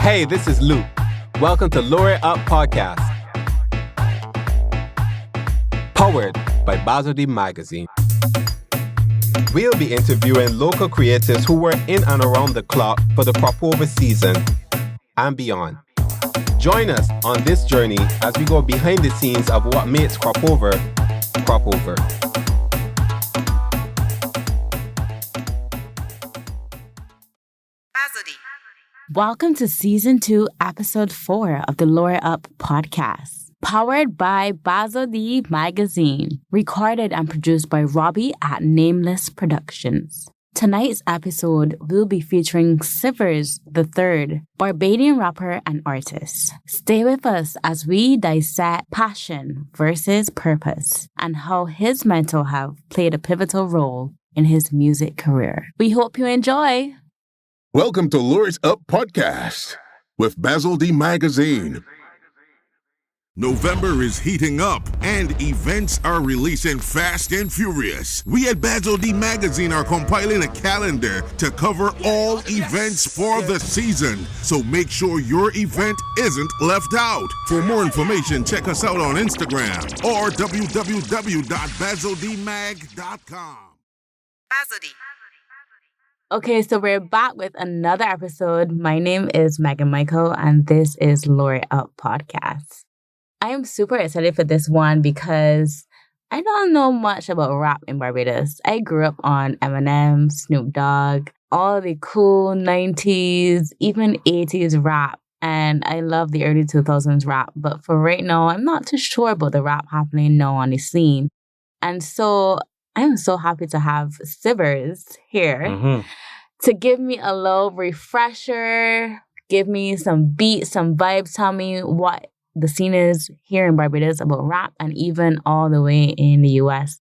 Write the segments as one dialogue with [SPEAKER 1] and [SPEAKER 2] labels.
[SPEAKER 1] Hey, this is Luke. Welcome to Lure It Up Podcast. Powered by Barbadian magazine. We'll be interviewing local creators who were in and around the clock for the crop over season and beyond. Join us on this journey as we go behind the scenes of what makes crop over.
[SPEAKER 2] Welcome to Season 2, Episode 4 of the Lure It Up Podcast. Powered by Barbadian magazine. Recorded and produced by Robbie at Nameless Productions. Tonight's episode will be featuring Sivers Tha Third, Barbadian rapper and artist. Stay with us as we dissect passion versus purpose and how his mental health played a pivotal role in his music career. We hope you enjoy.
[SPEAKER 3] Welcome to Lure It Up Podcast with Barbadian magazine.
[SPEAKER 4] November is heating up and events are releasing fast and furious. We at Barbadian magazine are compiling a calendar to cover all events for the season. So make sure your event isn't left out. For more information, check us out on Instagram or www.barbadianmag.com.
[SPEAKER 5] Barbadian.
[SPEAKER 2] Okay, so we're back with another episode. My name is Megan Michael, and this is Lure It Up Podcast. I am super excited for this one because I don't know much about rap in Barbados. I grew up on Eminem, Snoop Dogg, all the cool 90s, even 80s rap. And I love the early 2000s rap. But for right now, I'm not too sure about the rap happening now on the scene. And so I'm so happy to have Sivers here to give me a little refresher, give me some beats, some vibes, tell me what the scene is here in Barbados about rap and even all the way in the US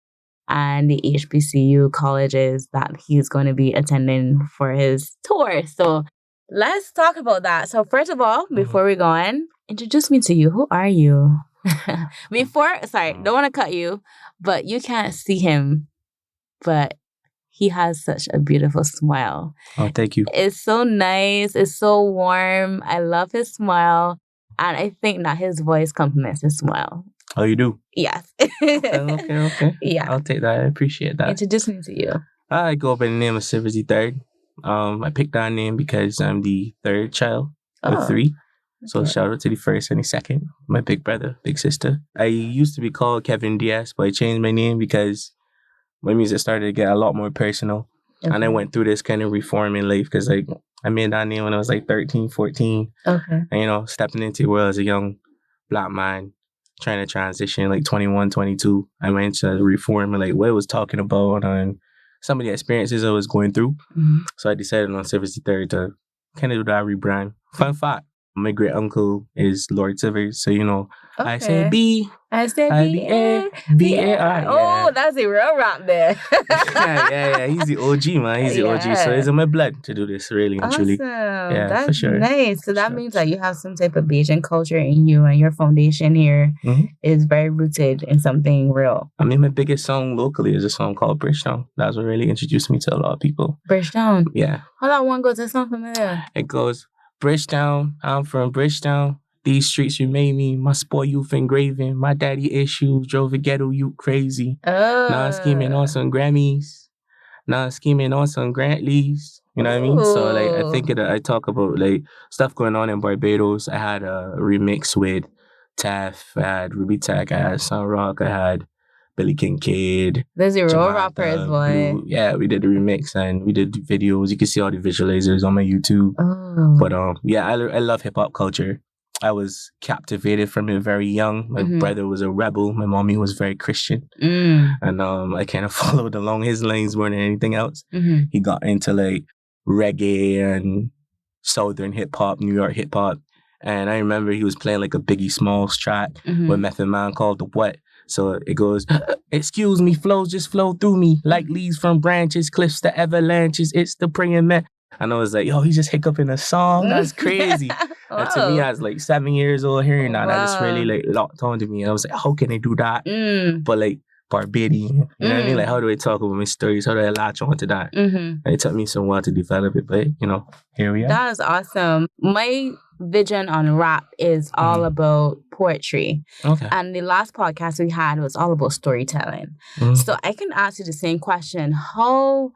[SPEAKER 2] and the HBCU colleges that he's going to be attending for his tour. So let's talk about that. So first of all, before we go on, introduce me to you. Who are you? Don't want to cut you, but you can't see him, but he has such a beautiful smile.
[SPEAKER 6] Oh, thank you. It's
[SPEAKER 2] so nice. It's so warm. I love his smile. And I think that his voice complements his smile.
[SPEAKER 6] Oh, you do?
[SPEAKER 2] Yes.
[SPEAKER 6] Okay.
[SPEAKER 2] Yeah.
[SPEAKER 6] I'll take that. I appreciate that.
[SPEAKER 2] Introduce me to you.
[SPEAKER 6] I go by the name of Sivers Tha Third. I picked that name because I'm the third child of three. So shout out to the first and the second. My big brother, big sister. I used to be called Kevin Diaz, but I changed my name because my music started to get a lot more personal. Okay. And I went through this kind of reform in life because I made that name when I was 13, 14.
[SPEAKER 2] Okay.
[SPEAKER 6] And, stepping into the world as a young black man, trying to transition 21, 22. I went to reform and what I was talking about and some of the experiences I was going through. Mm-hmm. So I decided on Sivers Tha Third to kind of do that rebrand. Fun fact. My great uncle is Lord Sivers, so
[SPEAKER 2] Okay.
[SPEAKER 6] I say B.
[SPEAKER 2] I say
[SPEAKER 6] B-A-R.
[SPEAKER 2] Oh, that's a real rap there.
[SPEAKER 6] yeah. He's the OG, man. He's the OG. So it's in my blood to do this, really and truly.
[SPEAKER 2] Yeah,
[SPEAKER 6] that's for sure.
[SPEAKER 2] Nice. So that means that you have some type of Bajan culture in you, and your foundation here is very rooted in something real.
[SPEAKER 6] I mean, my biggest song locally is a song called Bridgetown. That's what really introduced me to a lot of people.
[SPEAKER 2] Bridgetown?
[SPEAKER 6] Yeah.
[SPEAKER 2] Hold on, one goes. It's not familiar.
[SPEAKER 6] It goes, Bridgetown, I'm from Bridgetown. These streets you made me, my sport youth engraving. My daddy issues drove a ghetto youth crazy.
[SPEAKER 2] Oh.
[SPEAKER 6] Now I'm scheming on some Grammys. Now I'm scheming on some Grantleys. You know what I mean? So I think I talk about stuff going on in Barbados. I had a remix with Taff. I had Ruby Tack. I had Sun Rock. I had Billy Kincaid.
[SPEAKER 2] There's a real rappers, boy.
[SPEAKER 6] Yeah, we did the remix and we did the videos. You can see all the visualizers on my YouTube.
[SPEAKER 2] Oh.
[SPEAKER 6] But I love hip hop culture. I was captivated from it very young. My brother was a rebel. My mommy was very Christian. And I kind of followed along his lanes more than anything else. He got into reggae and Southern hip hop, New York hip hop. And I remember he was playing a Biggie Smalls track with Method Man called The What. So it goes, excuse me, flows just flow through me like leaves from branches, cliffs to avalanches. It's the praying man. And I was like, yo, he's just hiccuping a song. That's crazy. And to me, I was 7 years old hearing that. That just really locked onto me. And I was like, how can they do that? But Barbadian, you know what I mean? How do I talk about my stories? How do I latch onto that? And it took me some while to develop it, but here we are.
[SPEAKER 2] That is awesome. My vision on rap is all about poetry.
[SPEAKER 6] Okay.
[SPEAKER 2] And the last podcast we had was all about storytelling. So I can ask you the same question. How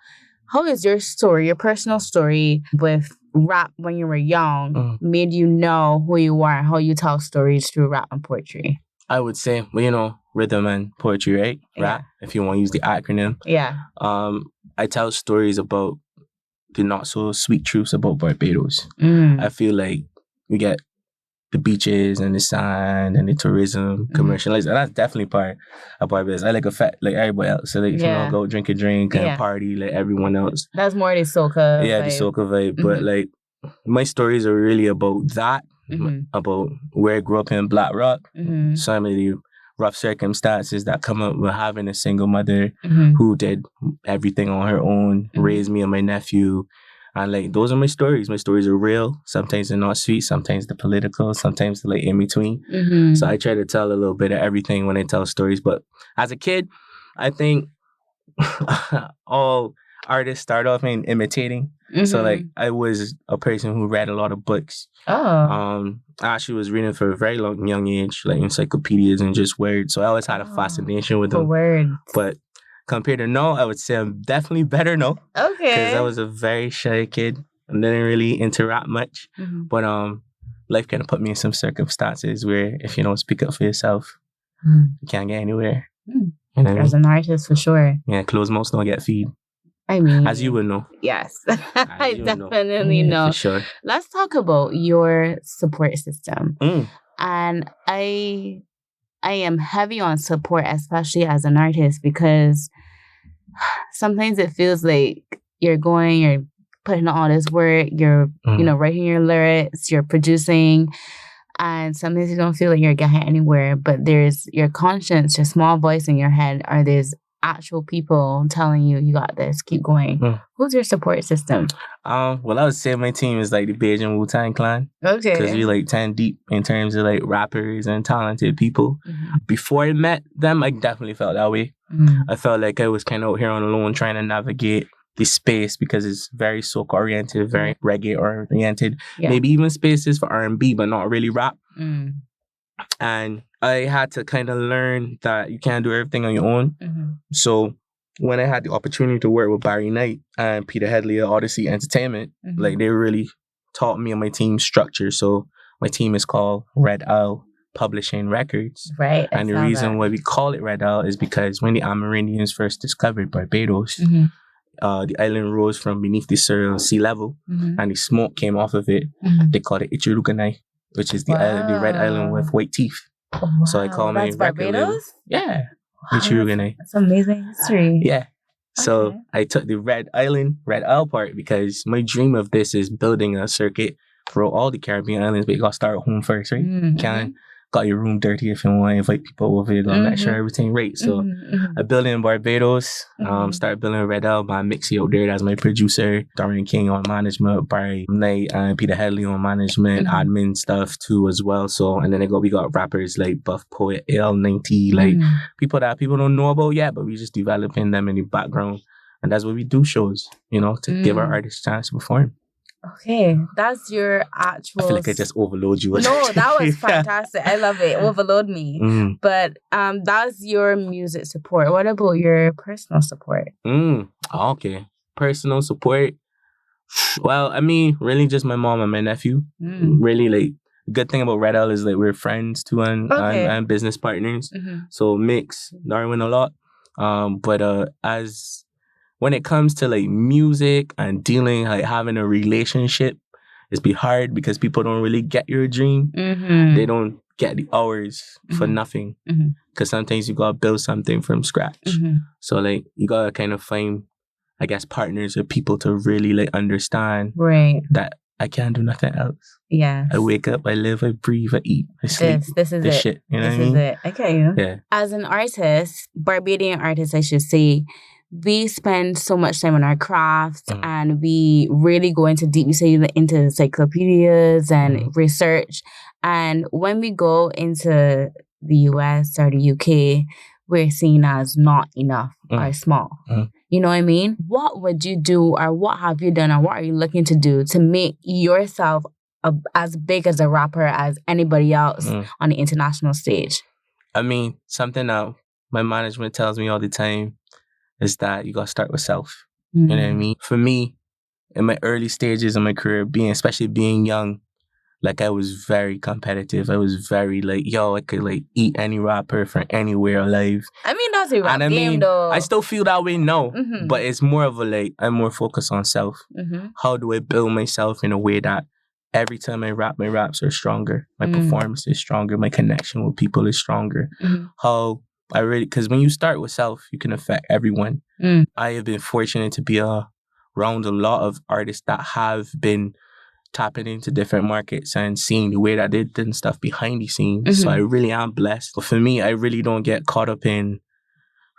[SPEAKER 2] is your story, your personal story with rap when you were young, made you know who you are and how you tell stories through rap and poetry?
[SPEAKER 6] I would say, well, you know, rhythm and poetry, right? Rap, if you want to use the acronym.
[SPEAKER 2] Yeah.
[SPEAKER 6] I tell stories about the not so sweet truths about Barbados. I feel like we get the beaches and the sand and the tourism, commercialized. And that's definitely part of Barbados. I like a fat like everybody else. So like if you want to go drink a drink and party like everyone else.
[SPEAKER 2] That's more the soca
[SPEAKER 6] Yeah,
[SPEAKER 2] vibe.
[SPEAKER 6] the soca vibe. But like my stories are really about that. About where I grew up in Black Rock. Some of the rough circumstances that come up with having a single mother who did everything on her own, raised me and my nephew. And like, those are my stories. My stories are real. Sometimes they're not sweet. Sometimes they're political. Sometimes they're like in between. So I try to tell a little bit of everything when I tell stories. But as a kid, I think all artists start off in imitating. So like, I was a person who read a lot of books. I actually was reading for a very young age, like encyclopedias and just words. So I always had a fascination with them.
[SPEAKER 2] Words.
[SPEAKER 6] But compared to now, I would say I'm definitely better now.
[SPEAKER 2] Okay.
[SPEAKER 6] Because I was a very shy kid and didn't really interact much. But life kind of put me in some circumstances where if you don't speak up for yourself, you can't get anywhere. You know what I mean?
[SPEAKER 2] As an artist, for sure.
[SPEAKER 6] Yeah, closed mouths don't get feed.
[SPEAKER 2] I mean,
[SPEAKER 6] as you would know.
[SPEAKER 2] Yes, I definitely know.
[SPEAKER 6] For sure.
[SPEAKER 2] Let's talk about your support system. And I am heavy on support, especially as an artist, because sometimes it feels like you're putting all this work, you're, writing your lyrics, you're producing, and sometimes you don't feel like you're getting anywhere, but there's your conscience, your small voice in your head, or there's actual people telling you, you got this, keep going. Who's your support system?
[SPEAKER 6] Well, I would say my team is like the Beijing Wu-Tang Clan.
[SPEAKER 2] Okay.
[SPEAKER 6] Because we like 10 deep in terms of like rappers and talented people. Before I met them, I definitely felt that way. I felt like I was kind of out here on alone trying to navigate this space because it's very soca oriented, very reggae oriented. Maybe even spaces for R&B, but not really rap. And I had to kind of learn that you can't do everything on your own. So when I had the opportunity to work with Barry Knight and Peter Headley at Odyssey Entertainment, like they really taught me and my team structure. So my team is called Red Owl Publishing Records.
[SPEAKER 2] Right.
[SPEAKER 6] And the reason why we call it Red Owl is because when the Amerindians first discovered Barbados, the island rose from beneath the sea level and the smoke came off of it. They called it Ichiruganai, which is the red island with white teeth. So I call my record label. Yeah. Ichiruganai.
[SPEAKER 2] That's amazing history.
[SPEAKER 6] Yeah. So I took the Red Isle part because my dream of this is building a circuit for all the Caribbean islands, but you got to start at home first, right? Can't got your room dirty if you want to invite people over. You're going to make sure everything right. So I built it in Barbados, started building Red Isle by Mixie out there. That's my producer. Dorian King on management, Barry Knight and Peter Headley on management, admin stuff too as well. So, and then we got rappers like Buff Poet, L90, like people that people don't know about yet, but we just developing them in the background. And that's what we do shows, to give our artists a chance to perform.
[SPEAKER 2] Okay, that's your actual...
[SPEAKER 6] I feel like I just overload you.
[SPEAKER 2] No, that was fantastic. I love it. Overload me. But that's your music support. What about your personal support?
[SPEAKER 6] Okay. Personal support. Well, I mean, really just my mom and my nephew. Really, like, good thing about Red Owl is like we're friends too and business partners. So mix Darwin a lot. But as... when it comes to like music and dealing, like having a relationship, it's be hard because people don't really get your dream. They don't get the hours for nothing. Because sometimes you gotta build something from scratch. So like you gotta kind of find, I guess, partners or people to really like understand that I can't do nothing else.
[SPEAKER 2] Yeah.
[SPEAKER 6] I wake up, I live, I breathe, I eat, I sleep.
[SPEAKER 2] This is it.
[SPEAKER 6] Shit, you know
[SPEAKER 2] this
[SPEAKER 6] what I mean?
[SPEAKER 2] Is it. I get you.
[SPEAKER 6] Yeah.
[SPEAKER 2] As an artist, Barbadian artist, I should say, we spend so much time on our crafts and we really go into deep, into encyclopedias and research. And when we go into the US or the UK, we're seen as not enough or small. You know what I mean? What would you do or what have you done or what are you looking to do to make yourself as big as a rapper as anybody else on the international stage?
[SPEAKER 6] I mean, something that my management tells me all the time is that you gotta start with self. You know what I mean? For me, in my early stages of my career, especially being young, like I was very competitive. I was very like, yo, I could like eat any rapper from anywhere alive.
[SPEAKER 2] I mean, that's a rap game though.
[SPEAKER 6] I still feel that way now, but it's more of a like, I'm more focused on self. How do I build myself in a way that every time I rap, my raps are stronger. My performance is stronger. My connection with people is stronger. Because when you start with self, you can affect everyone. I have been fortunate to be around a lot of artists that have been tapping into different markets and seeing the way that they did stuff behind the scenes. So I really am blessed. But for me, I really don't get caught up in,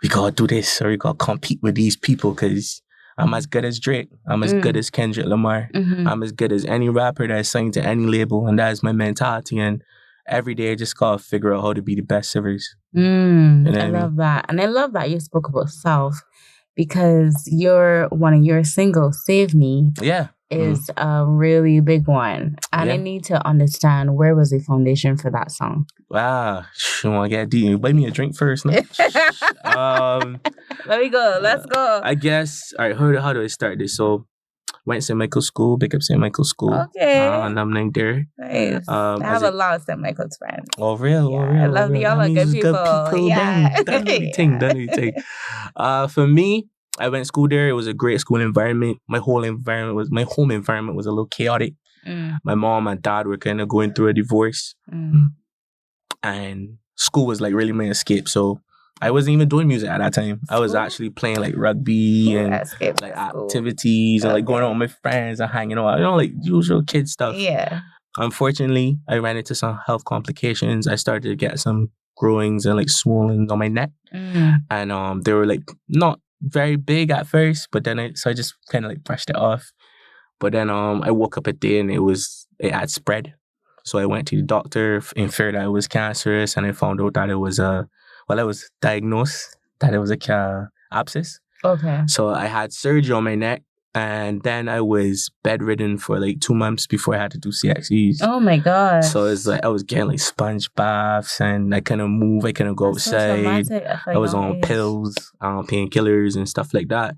[SPEAKER 6] we gotta do this or we gotta compete with these people, because I'm as good as Drake. I'm as good as Kendrick Lamar. I'm as good as any rapper that's signed to any label, and that is my mentality. And every day I just gotta figure out how to be the best Sivers.
[SPEAKER 2] I love that. And I love that you spoke about self, because one of your singles, Save Me, is a really big one. And I need to understand, where was the foundation for that song?
[SPEAKER 6] Wow. You want to get deep? Buy me a drink first. No?
[SPEAKER 2] Let me go. Let's go.
[SPEAKER 6] I guess, all right, how do I start this? So, went to St. Michael's School, big up St. Michael's School.
[SPEAKER 2] Okay.
[SPEAKER 6] And I'm named there.
[SPEAKER 2] Nice. I have a lot of St. Michael's friends.
[SPEAKER 6] Oh, real?
[SPEAKER 2] Yeah,
[SPEAKER 6] Oh, real?
[SPEAKER 2] I love y'all are good people. Yeah.
[SPEAKER 6] Done anything. For me, I went to school there. It was a great school environment. My home environment was a little chaotic. My mom and dad were kind of going through a divorce. And school was like really my escape. So I wasn't even doing music at that time. I was actually playing like rugby and like activities and like going out with my friends and hanging out. Like usual kid stuff.
[SPEAKER 2] Yeah.
[SPEAKER 6] Unfortunately, I ran into some health complications. I started to get some growings and like swellings on my neck. And they were like not very big at first, but then I just kind of like brushed it off. But then I woke up a day and it had spread. So I went to the doctor, inferred that it was cancerous, and I found out that it was I was diagnosed that it was a abscess.
[SPEAKER 2] Okay.
[SPEAKER 6] So I had surgery on my neck, and then I was bedridden for like 2 months before I had to do CXEs.
[SPEAKER 2] Oh my God.
[SPEAKER 6] So it's like I was getting like sponge baths, and I couldn't move, I couldn't go outside. I was on pills, painkillers and stuff like that.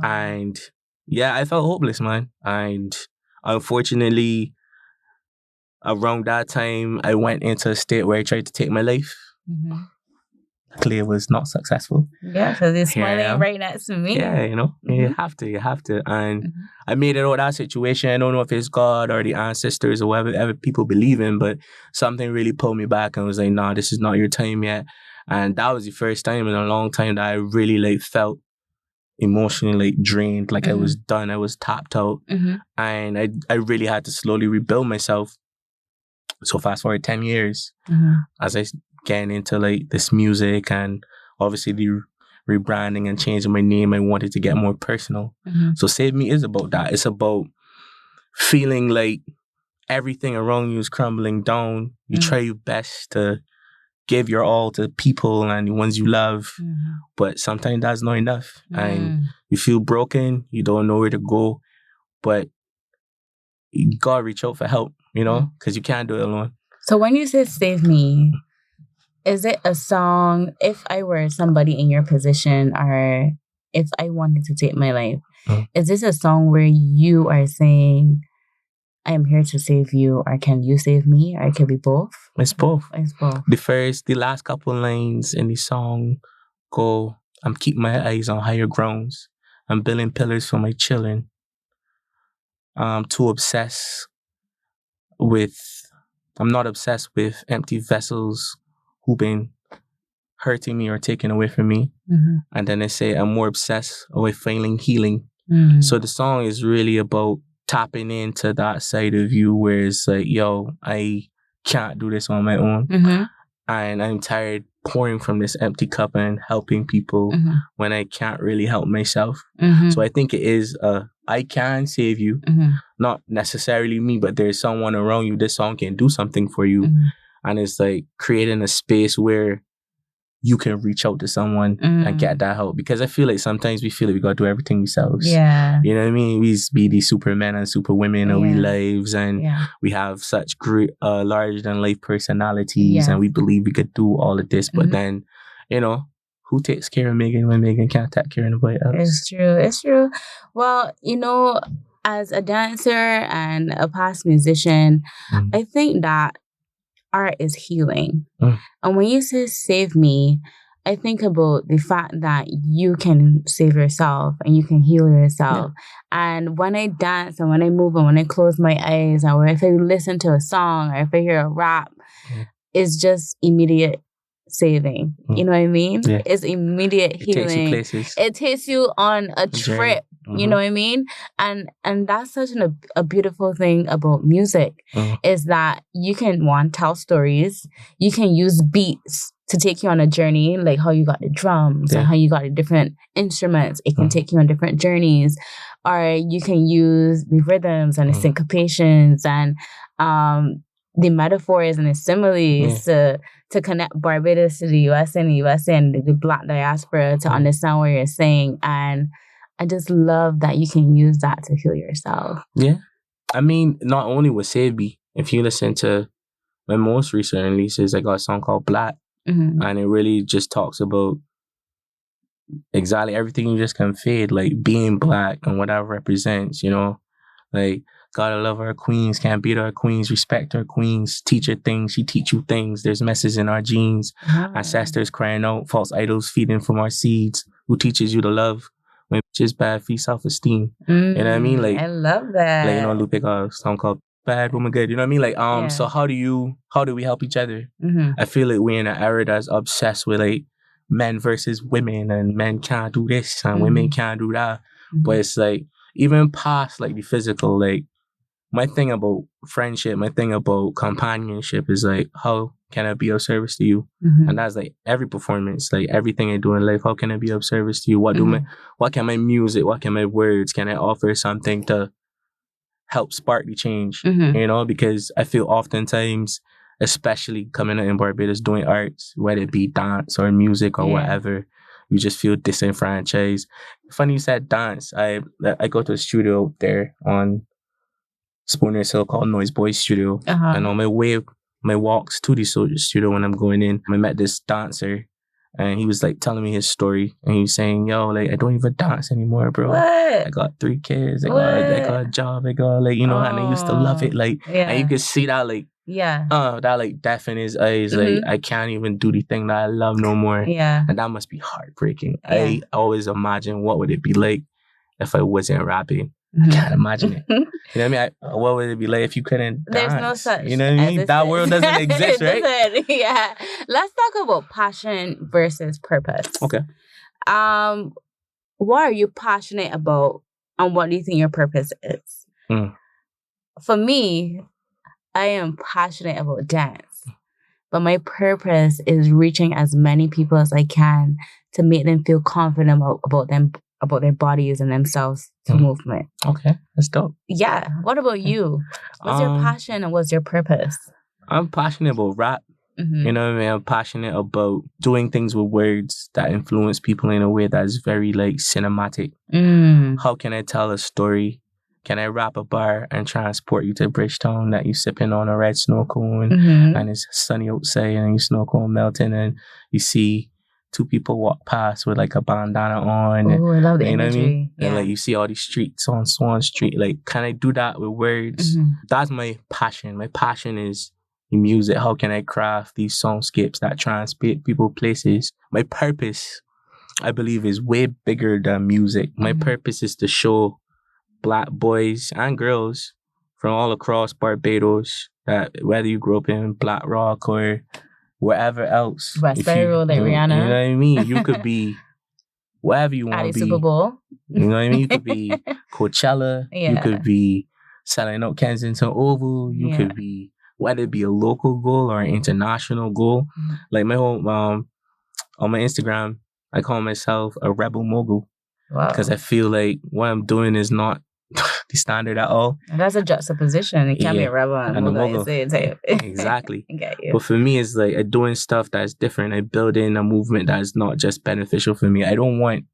[SPEAKER 6] Wow. And yeah, I felt hopeless, man. And unfortunately, around that time, I went into a state where I tried to take my life. Clearly, it was not successful.
[SPEAKER 2] Yeah, because it's smiling right next to me.
[SPEAKER 6] Yeah, you have to. And I made it out of that situation. I don't know if it's God or the ancestors or whatever people believe in, but something really pulled me back and was like, nah, this is not your time yet. And that was the first time in a long time that I really like felt emotionally like drained, like I was done, I was tapped out. And I really had to slowly rebuild myself. So fast forward 10 years, as I getting into like this music and obviously the rebranding and changing my name, I wanted to get more personal. So Save Me is about that. It's about feeling like everything around you is crumbling down. You try your best to give your all to people and the ones you love, but sometimes that's not enough. And you feel broken, you don't know where to go, but you gotta reach out for help, because you can't do it alone.
[SPEAKER 2] So when you say Save Me, is it a song, if I were somebody in your position or if I wanted to take my life, is this a song where you are saying, I am here to save you, or can you save me, or it can be both?
[SPEAKER 6] It's both.
[SPEAKER 2] It's both.
[SPEAKER 6] The last couple lines in the song go, I'm keeping my eyes on higher grounds. I'm building pillars for my children. I'm not obsessed with empty vessels who've been hurting me or taken away from me. And then they say I'm more obsessed with failing healing. So the song is really about tapping into that side of you where it's like, yo, I can't do this on my own. And I'm tired pouring from this empty cup and helping people when I can't really help myself. So I think it is I can save you. Not necessarily me, but there's someone around you. This song can do something for you. And it's like creating a space where you can reach out to someone and get that help. Because I feel like sometimes we feel like we got to do everything ourselves.
[SPEAKER 2] Yeah.
[SPEAKER 6] You know what I mean? We be these supermen and superwomen in our lives, and we have such great, larger than life personalities, and we believe we could do all of this. But then, you know, who takes care of Megan when Megan can't take care of anybody else?
[SPEAKER 2] It's true. It's true. Well, you know, as a dancer and a past musician, I think that art is healing. And when you say save me, I think about the fact that you can save yourself and you can heal yourself. And when I dance and when I move and when I close my eyes, or if I listen to a song or if I hear a rap, it's just immediate saving. You know what I mean? It's immediate healing.
[SPEAKER 6] Takes you places.
[SPEAKER 2] It takes you on a trip. You know what I mean? And that's such a beautiful thing about music is that you can tell stories. You can use beats to take you on a journey, like how you got the drums and how you got the different instruments. It can take you on different journeys. Or you can use the rhythms and the syncopations and the metaphors and the similes to connect Barbados to the US and the USA and the Black diaspora to understand what you're saying. And I just love that you can use that to heal yourself. Yeah.
[SPEAKER 6] I mean, not only with Save Me, if you listen to my most recent releases, I got a song called Black. And it really just talks about exactly everything you just conveyed, like being Black and what that represents, you know? Like, gotta love our queens, can't beat our queens, respect our queens, teach her things, she teach you things. There's messes in our genes. Ancestors crying out, false idols feeding from our seeds. Who teaches you to love? When just bad for self-esteem. You know what I mean? Like,
[SPEAKER 2] I love that.
[SPEAKER 6] Like, you know, Lupe got a song called Bad Woman Good. You know what I mean? Like, so how do we help each other? I feel like we're in an era that's obsessed with like men versus women, and men can't do this and women can't do that. But it's like, even past like the physical, like, my thing about friendship, my thing about companionship is like, how can I be of service to you? And that's like every performance, like everything I do in life. How can I be of service to you? What can my music, what can my words, can I offer something to help spark the change? You know, because I feel oftentimes, especially coming out in Barbados doing arts, whether it be dance or music or whatever, you just feel disenfranchised. Funny you said dance. I go to a studio up there on Spooner's Hill called Noise Boys Studio. And on my walks to the studio when I'm going in, I met this dancer, and he was like telling me his story, and he was saying, yo, like, I don't even dance anymore, bro.
[SPEAKER 2] What?
[SPEAKER 6] I got 3 kids, I got a job, I got like, you know, and I used to love it, like, and you could see that, like, that like death in his eyes, like, I can't even do the thing that I love no more. And that must be heartbreaking. I always imagine what would it be like if I wasn't rapping. I can't imagine it. You know what I mean? What would it be like if you couldn't dance?
[SPEAKER 2] There's no such.
[SPEAKER 6] You know what I mean? That world doesn't exist, right?
[SPEAKER 2] Yeah. Let's talk about passion versus purpose.
[SPEAKER 6] Okay.
[SPEAKER 2] What are you passionate about, and what do you think your purpose is? For me, I am passionate about dance, but my purpose is reaching as many people as I can to make them feel confident about their bodies and themselves to movement.
[SPEAKER 6] Okay, that's dope.
[SPEAKER 2] Yeah. What about you? What's your passion and what's your purpose?
[SPEAKER 6] I'm passionate about rap. You know what I mean? I'm passionate about doing things with words that influence people in a way that is very like cinematic. How can I tell a story? Can I rap a bar and transport you to Bridgetown that you sipping on a red snow cone and it's sunny outside and your snow cone melting and you see 2 people walk past with like a bandana on.
[SPEAKER 2] Oh, I love the
[SPEAKER 6] you know
[SPEAKER 2] imagery.
[SPEAKER 6] What I mean?
[SPEAKER 2] Yeah.
[SPEAKER 6] And like you see all these streets on Swan Street. Like, can I do that with words? That's my passion. My passion is music. How can I craft these songscapes that transport people places? My purpose, I believe, is way bigger than music. My purpose is to show Black boys and girls from all across Barbados that whether you grew up in Black Rock or wherever else.
[SPEAKER 2] West Bay Road, like Rihanna.
[SPEAKER 6] You know what I mean? You could be wherever you want to be.
[SPEAKER 2] Super Bowl.
[SPEAKER 6] You know what I mean? You could be Coachella. You could be selling out Kensington Oval. You could be, whether it be a local goal or an international goal. Like my whole, on my Instagram, I call myself a rebel mogul. Wow. Because I feel like what I'm doing is not the standard at all.
[SPEAKER 2] That's a juxtaposition. It can't be a rebel and a mogul.
[SPEAKER 6] Exactly.
[SPEAKER 2] Got you.
[SPEAKER 6] But for me, it's like doing stuff that's different. I building a movement that's not just beneficial for me. I don't want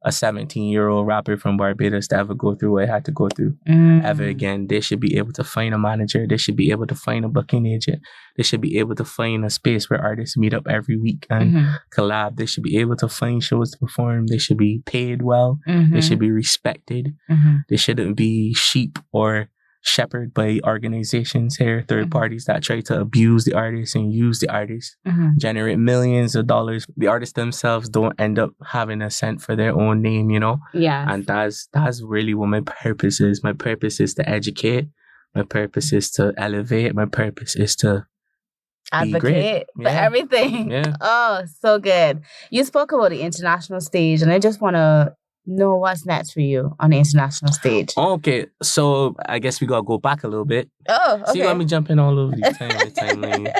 [SPEAKER 6] a 17-year-old rapper from Barbados to ever go through what I had to go through ever again. They should be able to find a manager. They should be able to find a booking agent. They should be able to find a space where artists meet up every week and collab. They should be able to find shows to perform. They should be paid well. They should be respected. They shouldn't be sheep or shepherded by organizations here, third parties that try to abuse the artists and use the artists, generate millions of dollars. The artists themselves don't end up having a cent for their own name, you know?
[SPEAKER 2] Yeah.
[SPEAKER 6] And that's really what my purpose is. My purpose is to educate. My purpose is to elevate. My purpose is to
[SPEAKER 2] advocate for everything.
[SPEAKER 6] Yeah.
[SPEAKER 2] Oh, so good. You spoke about the international stage, and I just want to know what's next for you on the international stage.
[SPEAKER 6] Okay, so I guess we gotta go back a little bit.
[SPEAKER 2] Oh, okay.
[SPEAKER 6] See, let me jump in all over the timeline.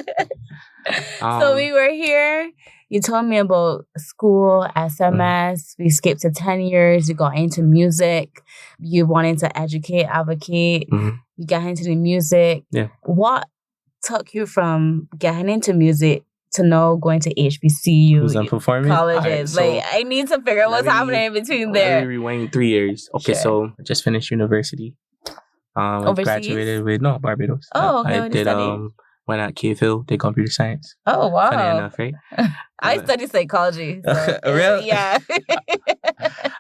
[SPEAKER 2] So we were here. You told me about school, SMS. We skipped to 10 years. You got into music. You wanted to educate, advocate. You got into the music.
[SPEAKER 6] Yeah.
[SPEAKER 2] What took you from getting into music to now going to HBCU
[SPEAKER 6] performing
[SPEAKER 2] colleges?
[SPEAKER 6] Right, so
[SPEAKER 2] I need to figure out what's happening in between there.
[SPEAKER 6] Let me rewind 3 years. Okay, so I just finished university. I graduated with Barbados.
[SPEAKER 2] Oh, okay.
[SPEAKER 6] I did went at Cave Hill, did computer science.
[SPEAKER 2] Oh, wow.
[SPEAKER 6] Funny enough, right?
[SPEAKER 2] I studied psychology. So,
[SPEAKER 6] really?
[SPEAKER 2] Yeah.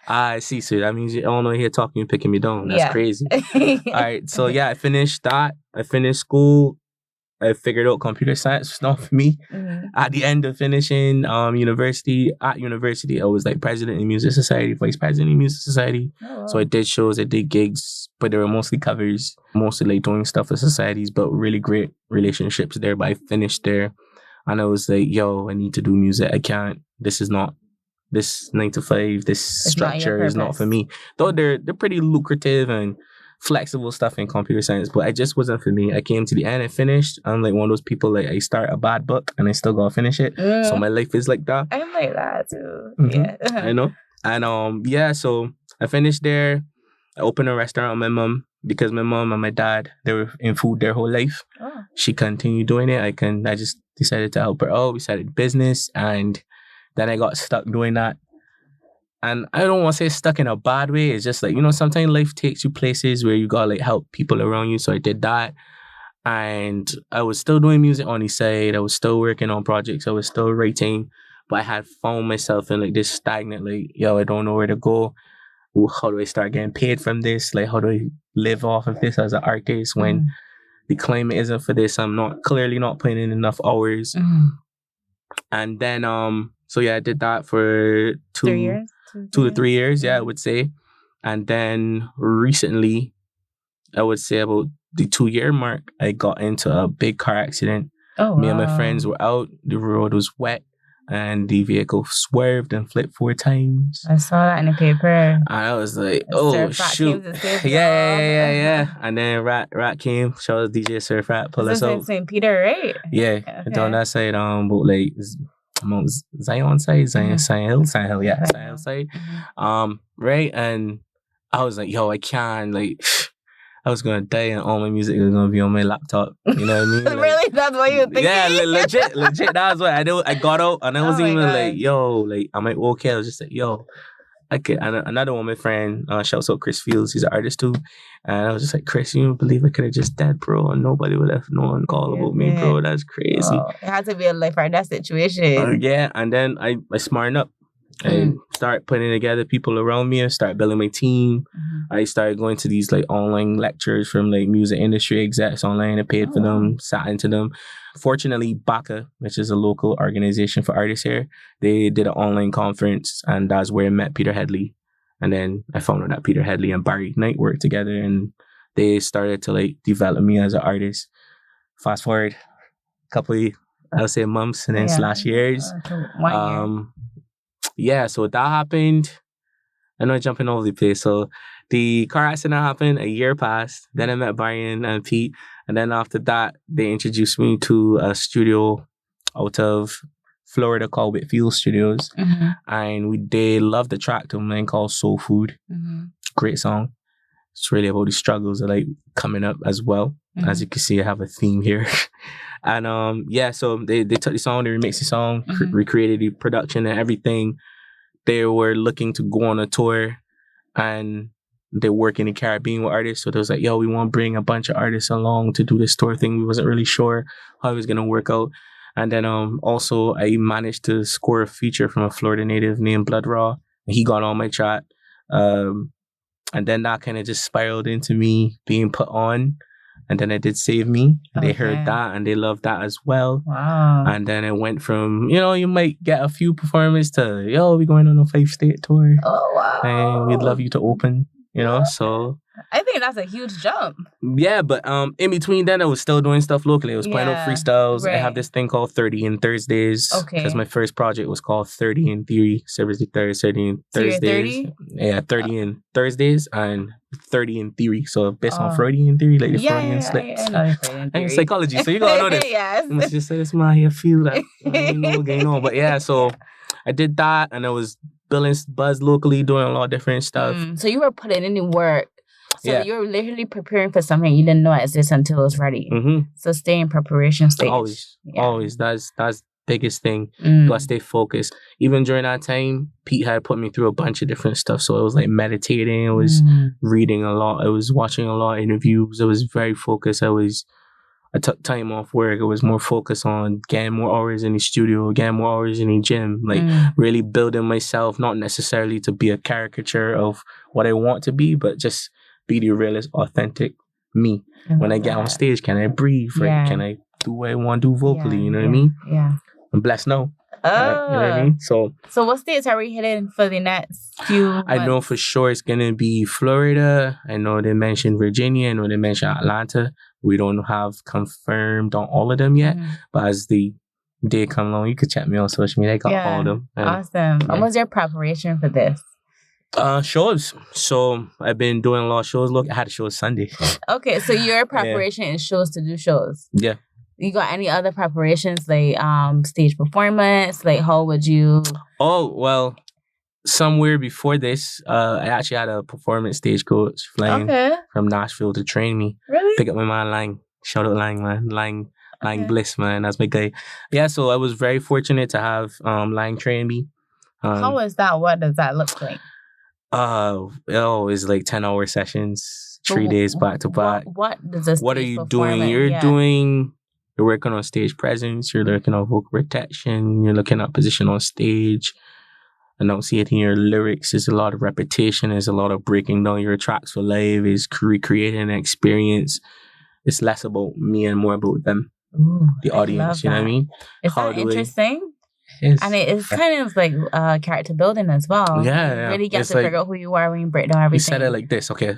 [SPEAKER 6] I see. So that means you're all the way here talking and picking me down. That's crazy. All right. So I finished that. I finished school. I figured out computer science was not for me. At the end of finishing university, I was like president in Music Society, vice president in Music Society. Oh, wow. So I did shows, I did gigs, but they were mostly covers, mostly like doing stuff for societies, but really great relationships there. But I finished there and I was like, yo, I need to do music. I can't, this 9 to 5, this structure is not for me. Though they're pretty lucrative and flexible stuff in computer science, but it just wasn't for me. I came to the end and finished. I'm like one of those people, like I start a bad book and I still gotta finish it. So my life is like that.
[SPEAKER 2] I'm like that too.
[SPEAKER 6] Yeah. I know. And so I finished there. I opened a restaurant with my mom because my mom and my dad, they were in food their whole life. Oh. She continued doing it. I just decided to help her out. We started business and then I got stuck doing that. And I don't want to say stuck in a bad way. It's just like, sometimes life takes you places where you got to like help people around you. So I did that. And I was still doing music on the side. I was still working on projects. I was still writing. But I had found myself in like this stagnant, like, yo, I don't know where to go. How do I start getting paid from this? Like, how do I live off of this as an artist when the climate isn't for this? I'm clearly not putting in enough hours. And then, I did that for 2 years. 2 to 3 years, I would say. And then recently, I would say about the 2-year mark, I got into a big car accident. Oh, Me and my friends were out. The road was wet. And the vehicle swerved and flipped 4 times.
[SPEAKER 2] I saw that in the paper. And
[SPEAKER 6] I was like, oh, shoot. Yeah. And then Rat came. Shout out DJ Surf Rat. Pull us out.
[SPEAKER 2] St. Peter, right?
[SPEAKER 6] Yeah. Okay. On that side, but like... Zion side, Zion Hill side. Right, and I was like, yo, I can't, like, I was gonna die and all my music was gonna be on my laptop. You know what I mean? Like,
[SPEAKER 2] really? That's what you think?
[SPEAKER 6] Yeah, legit. That was what I got out, and I wasn't even like, yo, like, am I okay? I was just like, yo, I could. And another one, my friend, shouts out Chris Fields. He's an artist too, and I was just like, Chris, you don't believe I could have just dead, bro, and nobody would have no one call about me, bro. That's crazy.
[SPEAKER 2] Oh, it had to be a life or death situation.
[SPEAKER 6] Yeah, and then I smartened up. I start putting together people around me. I start building my team. I started going to these like online lectures from like music industry execs online. I paid for them, sat into them. Fortunately, BACA, which is a local organization for artists here, they did an online conference, and that's where I met Peter Headley. And then I found out that Peter Headley and Barry Knight worked together, and they started to like develop me as an artist. Fast forward a couple of, I would say, months and then slash years. 1 year. So that happened. I'm not jumping all over the place. So the car accident happened, a year passed. Then I met Brian and Pete. And then after that, they introduced me to a studio out of Florida called Whitfield Studios. And they loved the track to a man called Soul Food. Great song. It's really about the struggles of like coming up as well. As you can see, I have a theme here. And so they took the song, they remixed the song, recreated the production and everything. They were looking to go on a tour, and they work in the Caribbean with artists. So they was like, yo, we want to bring a bunch of artists along to do this tour thing. We wasn't really sure how it was going to work out. And then also I managed to score a feature from a Florida native named Blood Raw. And he got on my chat. And then that kind of just spiraled into me being put on. And then it did Save Me. They heard that and they loved that as well.
[SPEAKER 2] Wow.
[SPEAKER 6] And then it went from, you might get a few performances to, yo, we're going on a 5-state tour.
[SPEAKER 2] Oh, wow.
[SPEAKER 6] And we'd love you to open, so.
[SPEAKER 2] I think that's a huge jump.
[SPEAKER 6] Yeah, but in between then, I was still doing stuff locally. I was playing out freestyles.
[SPEAKER 2] Right.
[SPEAKER 6] I have this thing called 30 in Thursdays.
[SPEAKER 2] Okay.
[SPEAKER 6] Because my first project was called 30 in Theory, Sivers Tha Third, 30 in Thursdays.
[SPEAKER 2] 30?
[SPEAKER 6] Yeah, 30 in Thursdays and 30 in Theory. So based on Freudian theory, like the Freudian slips.
[SPEAKER 2] I know Freudian theory.
[SPEAKER 6] And psychology, so you gotta know this.
[SPEAKER 2] Yes.
[SPEAKER 6] I must just say this man here feel that I don't know what's going on. But yeah, so I did that and I was building buzz locally, doing a lot of different stuff.
[SPEAKER 2] So you were putting in the work. So you're literally preparing for something you didn't know exists until it was ready. So stay in preparation stage.
[SPEAKER 6] Always. That's biggest thing. You gotta stay focused. Even during that time, Pete had put me through a bunch of different stuff. So it was like meditating. It was reading a lot. I was watching a lot of interviews. I was very focused. I took time off work. I was more focused on getting more hours in the studio, getting more hours in the gym, like really building myself, not necessarily to be a caricature of what I want to be, but just be the realist, authentic me. When I get on stage, can I breathe? Right? Can I do what I want to do vocally? You know what I mean?
[SPEAKER 2] Yeah.
[SPEAKER 6] I'm blessed now. You know what I mean? So
[SPEAKER 2] what states are we hitting for the next few months?
[SPEAKER 6] I know for sure it's going to be Florida. I know they mentioned Virginia. I know they mentioned Atlanta. We don't have confirmed on all of them yet. But as the day come along, you could check me on social media. I got all of them.
[SPEAKER 2] Awesome. What was your preparation for this?
[SPEAKER 6] Shows. So I've been doing a lot of shows. Look, I had a show Sunday.
[SPEAKER 2] Okay, so your preparation is shows to do shows.
[SPEAKER 6] Yeah.
[SPEAKER 2] You got any other preparations like stage performance? Like how would you?
[SPEAKER 6] Oh well, somewhere before this, I actually had a performance stage coach flying from Nashville to train me.
[SPEAKER 2] Really?
[SPEAKER 6] Pick up my man Lang. Shout out Lang, man. Lang Bliss, man. That's my guy. Yeah. So I was very fortunate to have Lang train me.
[SPEAKER 2] How is that? What does that look like?
[SPEAKER 6] It's like 10-hour sessions, 3 days back to back.
[SPEAKER 2] What does this?
[SPEAKER 6] What are you doing? You're working on stage presence. You're looking at vocal protection. You're looking at position on stage. Enunciating your lyrics. There's a lot of repetition. There's a lot of breaking down your tracks for live. It's recreating an experience. It's less about me and more about them, the audience. You know what I mean?
[SPEAKER 2] Is that interesting? And it's kind of like character building as well.
[SPEAKER 6] Yeah.
[SPEAKER 2] You really get to figure out who you are when you break down everything.
[SPEAKER 6] You said it like this, okay?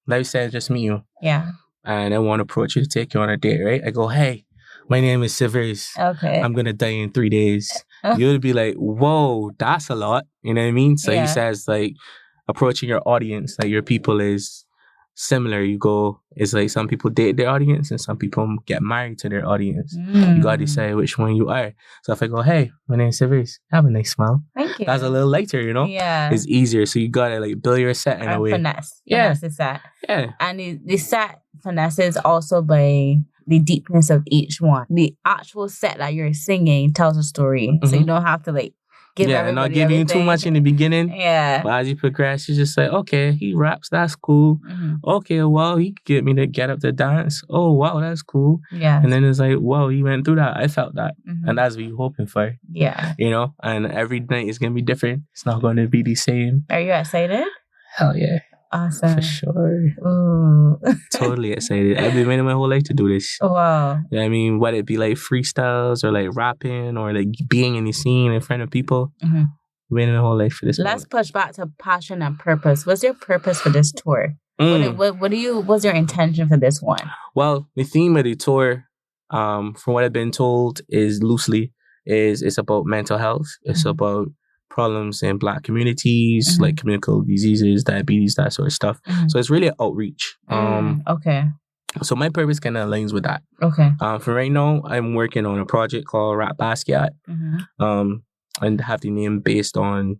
[SPEAKER 6] Let me say, just meet you.
[SPEAKER 2] Yeah.
[SPEAKER 6] And I want to approach you to take you on a date, right? I go, hey, my name is Sivers.
[SPEAKER 2] Okay.
[SPEAKER 6] I'm going to die in 3 days. You would be like, whoa, that's a lot. You know what I mean? So he says, like, approaching your audience, like your people is similar. You go, it's like some people date their audience and some people get married to their audience. You got to decide which one you are. So if I go, hey, my name is Sivers, have a nice smile.
[SPEAKER 2] Thank you.
[SPEAKER 6] That's a little lighter,
[SPEAKER 2] Yeah.
[SPEAKER 6] It's easier. So you got to like build your set in a way.
[SPEAKER 2] Finesse.
[SPEAKER 6] Yeah.
[SPEAKER 2] Finesse is set.
[SPEAKER 6] Yeah.
[SPEAKER 2] And the set finesses also by the deepness of each one. The actual set that you're singing tells a story. So you don't have to like give everybody
[SPEAKER 6] not giving you too much in the beginning.
[SPEAKER 2] Yeah.
[SPEAKER 6] But as you progress, you're just like, okay, he raps, that's cool. Okay, well, he could get me to get up to dance. Oh, wow, that's cool.
[SPEAKER 2] Yeah.
[SPEAKER 6] And then it's like, whoa, he went through that. I felt that. And that's what you're hoping for.
[SPEAKER 2] Yeah.
[SPEAKER 6] And every night is going to be different. It's not going to be the same.
[SPEAKER 2] Are you excited?
[SPEAKER 6] Hell yeah.
[SPEAKER 2] Awesome.
[SPEAKER 6] For sure.
[SPEAKER 2] Ooh.
[SPEAKER 6] Totally excited. I've been waiting my whole life to do this.
[SPEAKER 2] Wow.
[SPEAKER 6] You know what I mean? Whether it be like freestyles or like rapping or like being in the scene in front of people. Waiting my whole life for this.
[SPEAKER 2] Let's push back to passion and purpose. What's your purpose for this tour? What's your intention for this one?
[SPEAKER 6] Well, the theme of the tour, from what I've been told, is loosely it's about mental health. It's about problems in Black communities, like communicable diseases, diabetes, that sort of stuff. So it's really outreach.
[SPEAKER 2] Okay.
[SPEAKER 6] So my purpose kind of aligns with that.
[SPEAKER 2] Okay.
[SPEAKER 6] For right now, I'm working on a project called Rap Basquiat. And have the name based on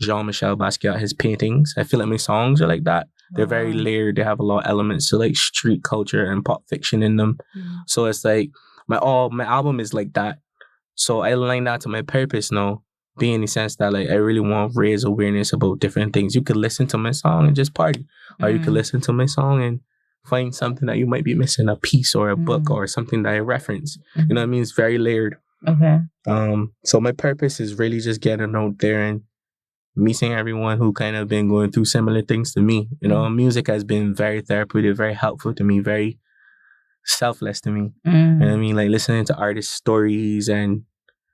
[SPEAKER 6] Jean-Michel Basquiat, his paintings. I feel like my songs are like that. They're very layered. They have a lot of elements to like street culture and pop fiction in them. So it's like my album is like that. So I align that to my purpose now, being in the sense that like I really want to raise awareness about different things. You could listen to my song and just party, or you could listen to my song and find something that you might be missing, a piece or a book or something that I reference. You know what I mean? It's very layered.
[SPEAKER 2] Okay.
[SPEAKER 6] So my purpose is really just getting out there and meeting everyone who kind of been going through similar things to me. You know, music has been very therapeutic, very helpful to me, very selfless to me. You know what I mean? Like listening to artist stories and,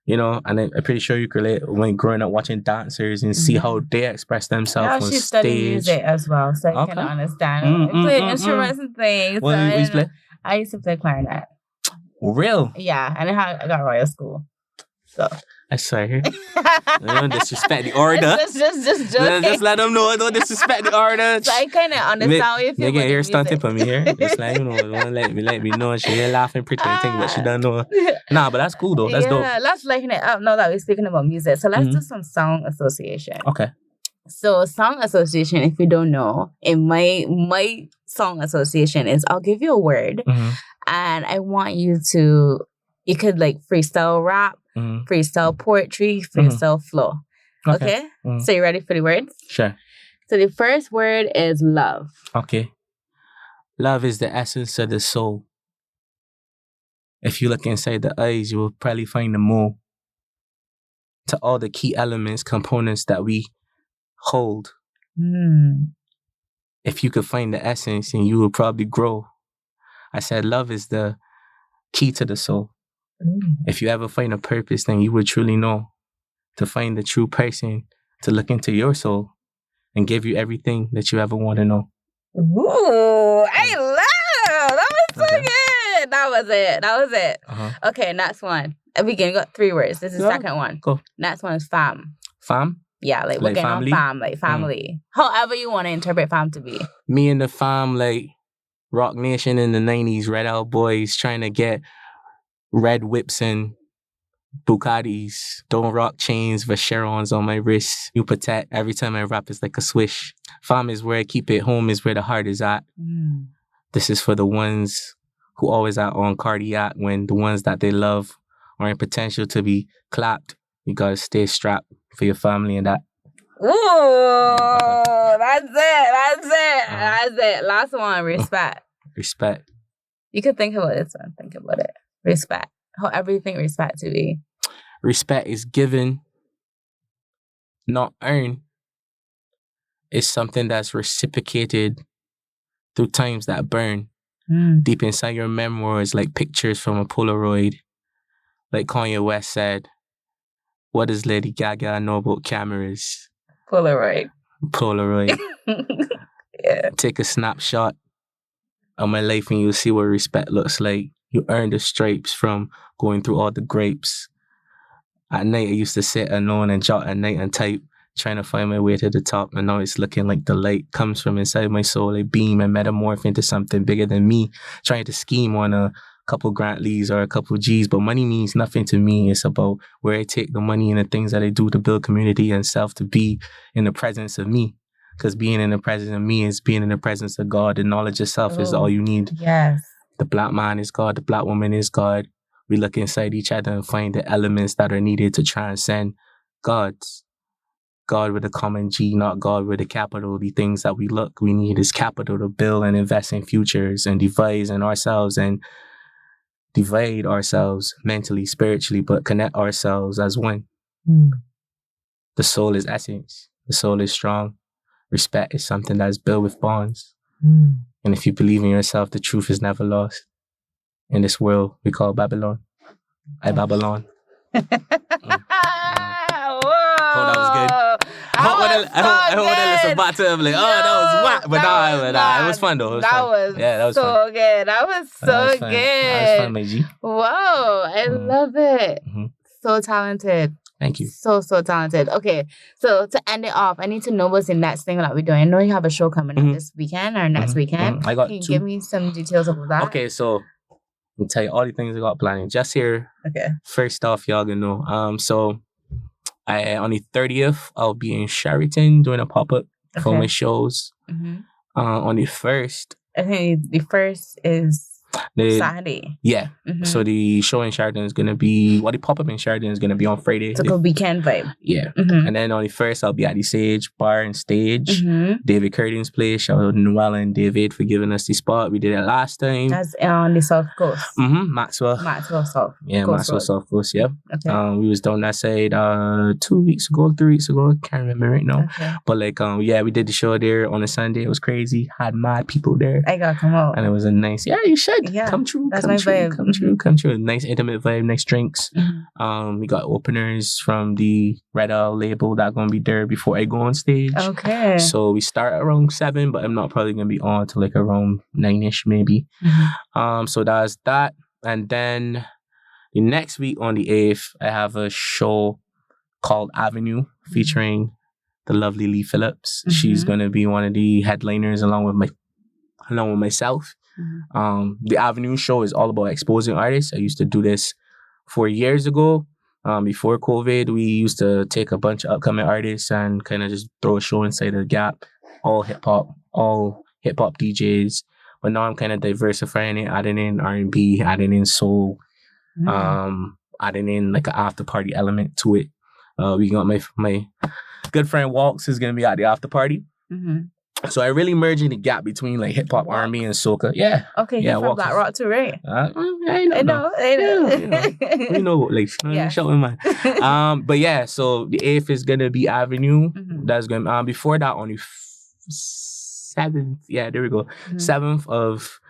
[SPEAKER 6] you know, and I'm pretty sure you could relate when growing up watching dancers and see how they express themselves on
[SPEAKER 2] she
[SPEAKER 6] stage.
[SPEAKER 2] studied music as well, so I can understand. I play instruments and things.
[SPEAKER 6] What you used to play?
[SPEAKER 2] I used to play clarinet.
[SPEAKER 6] Real?
[SPEAKER 2] Yeah, and I got Royal School. So
[SPEAKER 6] I swear. Don't disrespect the order. Just let them know. Don't disrespect the order.
[SPEAKER 2] So I kind of understand if you
[SPEAKER 6] get here stunting for me here. Just like, you know, don't let me know. She here laughing, pretending, but she don't know. Nah, but that's cool though. That's dope.
[SPEAKER 2] Let's lighten it up now that we're speaking about music. So let's do some song association.
[SPEAKER 6] Okay.
[SPEAKER 2] So song association, if you don't know, in my song association is I'll give you a word and I want you could like freestyle rap, freestyle poetry, freestyle flow. Okay? So you ready for the words?
[SPEAKER 6] Sure.
[SPEAKER 2] So the first word is love.
[SPEAKER 6] Okay. Love is the essence of the soul. If you look inside the eyes, you will probably find the more to all the key elements, components that we hold. If you could find the essence, and you will probably grow. I said love is the key to the soul. If you ever find a purpose, then you would truly know to find the true person, to look into your soul and give you everything that you ever want to know.
[SPEAKER 2] Ooh, I love that was so good. That was it. Okay, next one. Again, got 3 words. This is the second one.
[SPEAKER 6] Cool.
[SPEAKER 2] Next one is fam.
[SPEAKER 6] Fam?
[SPEAKER 2] Yeah, like we're getting on fam, like family. However you want to interpret fam to be.
[SPEAKER 6] Me and the fam, like Rock Nation in the 90s, Red Out Boys, trying to get red whips and Bugattis, don't rock chains, Vacherons on my wrist. You protect every time I rap, it's like a swish. Fam is where I keep it, home is where the heart is at. This is for the ones who always are on cardiac when the ones that they love are in potential to be clapped. You gotta stay strapped for your family and that.
[SPEAKER 2] Ooh, that's it. Last one, respect.
[SPEAKER 6] Respect.
[SPEAKER 2] You could think about this one. Think about it. Respect. However you think respect to be.
[SPEAKER 6] Respect is given, not earned. It's something that's reciprocated through times that burn. Deep inside your memoirs, like pictures from a Polaroid. Like Kanye West said, what does Lady Gaga know about cameras?
[SPEAKER 2] Polaroid.
[SPEAKER 6] Yeah. Take a snapshot of my life and you'll see what respect looks like. You earn the stripes from going through all the grapes. At night, I used to sit alone and jot at night and type, trying to find my way to the top. And now it's looking like the light comes from inside my soul. A beam and metamorph into something bigger than me. Trying to scheme on a couple Grantleys or a couple G's. But money means nothing to me. It's about where I take the money and the things that I do to build community and self to be in the presence of me. Because being in the presence of me is being in the presence of God. The knowledge of self is all you need.
[SPEAKER 2] Yes.
[SPEAKER 6] The black man is God. The black woman is God. We look inside each other and find the elements that are needed to transcend God's. God with a common G, not God with a capital. The things that we need is capital to build and invest in futures and devise ourselves mentally, spiritually, but connect ourselves as one. The soul is essence. The soul is strong. Respect is something that is built with bonds. And if you believe in yourself, the truth is never lost. In this world we call Babylon. Babylon.
[SPEAKER 2] Whoa.
[SPEAKER 6] Oh, that was good. I hope that listen back to him like, that was whack. But nah, it was fun though.
[SPEAKER 2] That was so fun. Good. That was so good.
[SPEAKER 6] That was fun, my G.
[SPEAKER 2] Whoa, I love it. So talented.
[SPEAKER 6] Thank you.
[SPEAKER 2] So talented. Okay, so to end it off, I need to know what's the next thing that we're doing. I know you have a show coming up this weekend or next weekend.
[SPEAKER 6] I got
[SPEAKER 2] Can you
[SPEAKER 6] 2.
[SPEAKER 2] give me some details about that?
[SPEAKER 6] Okay, so I'll tell you all the things I got planning. Just here.
[SPEAKER 2] Okay.
[SPEAKER 6] First off, y'all gonna know. So on the 30th, I'll be in Sheraton doing a pop-up for my shows. On the 1st.
[SPEAKER 2] I think the 1st is Saturday.
[SPEAKER 6] Yeah. Mm-hmm. So the show in Sheridan is going to be, the pop-up in Sheridan is going to be on Friday.
[SPEAKER 2] It's like a weekend vibe.
[SPEAKER 6] Yeah. Mm-hmm. And then on the 1st, I'll be at the Sage Bar and Stage. Mm-hmm. David Curtin's place. Shout out to Noella and David for giving us the spot. We did it last time.
[SPEAKER 2] That's on the South Coast.
[SPEAKER 6] Mm-hmm. Maxwell South. Yeah, Coast Maxwell Road. South Coast, yeah. Okay. We was down that side 3 weeks ago. Can't remember right now. Okay. But we did the show there on a Sunday. It was crazy. Had mad people there.
[SPEAKER 2] I gotta come out.
[SPEAKER 6] And it was a nice, you should. Yeah. Come true.
[SPEAKER 2] That's my vibe.
[SPEAKER 6] Come true. Nice intimate vibe, nice drinks. Mm-hmm. We got openers from the Red Owl label that gonna be there before I go on stage.
[SPEAKER 2] Okay.
[SPEAKER 6] So we start around 7, but I'm not probably gonna be on till around 9ish maybe. Mm-hmm. So that's that. And then the next week on the 8th, I have a show called Avenue featuring the lovely Lee Phillips. Mm-hmm. She's gonna be one of the headliners along with myself. Mm-hmm. The Avenue show is all about exposing artists. I used to do this 4 years ago. Before COVID, we used to take a bunch of upcoming artists and kind of just throw a show inside of the Gap. All hip hop DJs. But now I'm kind of diversifying it, adding in R&B, adding in soul, adding in an after party element to it. We got my good friend Walks is gonna be at the after party. Mm-hmm. So I really merging the gap between hip hop, R&B, and soca. Yeah.
[SPEAKER 2] Okay, you're from Black Rock too, right?
[SPEAKER 6] I know. You know, shouting man. But yeah, so the 8th is gonna be Avenue. Mm-hmm. That's gonna before that on the 7th. Yeah, there we go. 7th of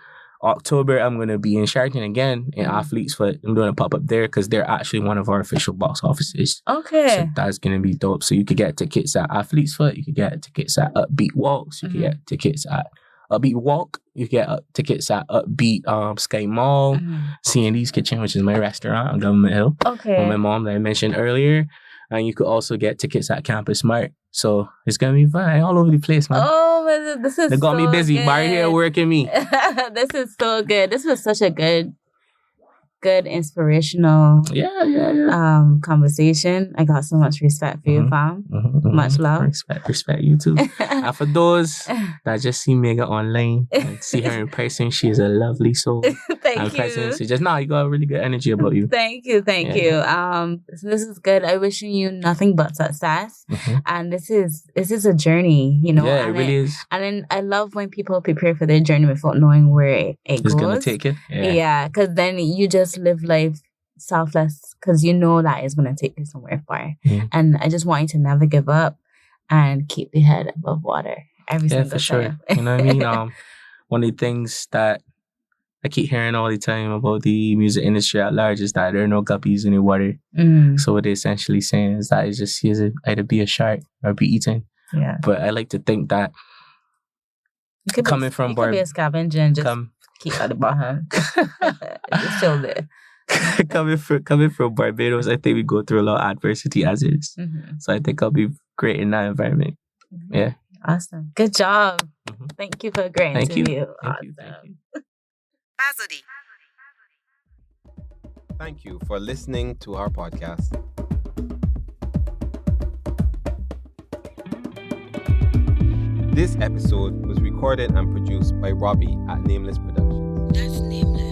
[SPEAKER 6] October, I'm going to be in Sheraton again in Athlete's Foot. I'm doing a pop-up there because they're actually one of our official box offices.
[SPEAKER 2] Okay.
[SPEAKER 6] So that's going to be dope. So you could get tickets at Athlete's Foot. You could get tickets at Upbeat Walks. You could get tickets at Upbeat Walk. You could get tickets at Upbeat Sky Mall. C&D's Kitchen, which is my restaurant on Government Hill.
[SPEAKER 2] Okay.
[SPEAKER 6] With my mom that I mentioned earlier. And you could also get tickets at Campus Smart. So it's going to be fun all over the place, man.
[SPEAKER 2] Oh, this is
[SPEAKER 6] They got me busy.
[SPEAKER 2] Good.
[SPEAKER 6] Barry here working me.
[SPEAKER 2] This is so good. This was such a good inspirational conversation. I got so much respect for you, fam. Much love.
[SPEAKER 6] Respect you too. And for those that just see Mega online and see her in person, she is a lovely soul.
[SPEAKER 2] Thank you.
[SPEAKER 6] So just you got a really good energy about you.
[SPEAKER 2] Thank you. So this is good. I wishing you nothing but success. And this is a journey, you know.
[SPEAKER 6] Yeah, it really is.
[SPEAKER 2] And then I love when people prepare for their journey without knowing where it goes.
[SPEAKER 6] It's gonna take it.
[SPEAKER 2] Yeah, because then you just live life selfless because you know that it's going to take you somewhere far. And I just want you to never give up and keep the head above water every single time.
[SPEAKER 6] Yeah, for sure. You know what I mean? One of the things that I keep hearing all the time about the music industry at large is that there are no guppies in the water. So what they're essentially saying is that it's just either be a shark or be eaten.
[SPEAKER 2] Yeah.
[SPEAKER 6] But I like to think that coming from
[SPEAKER 2] be a scavenger and just keep at the bottom. It's still there.
[SPEAKER 6] coming from Barbados, I think we go through a lot of adversity as is. So I think I'll be great in that environment. Yeah.
[SPEAKER 2] Awesome. Good job. Thank you for a great interview.
[SPEAKER 6] Thank you.
[SPEAKER 1] Bazodi. Thank you for listening to our podcast. This episode was recorded and produced by Robbie at Nameless Productions.
[SPEAKER 5] That's Nameless.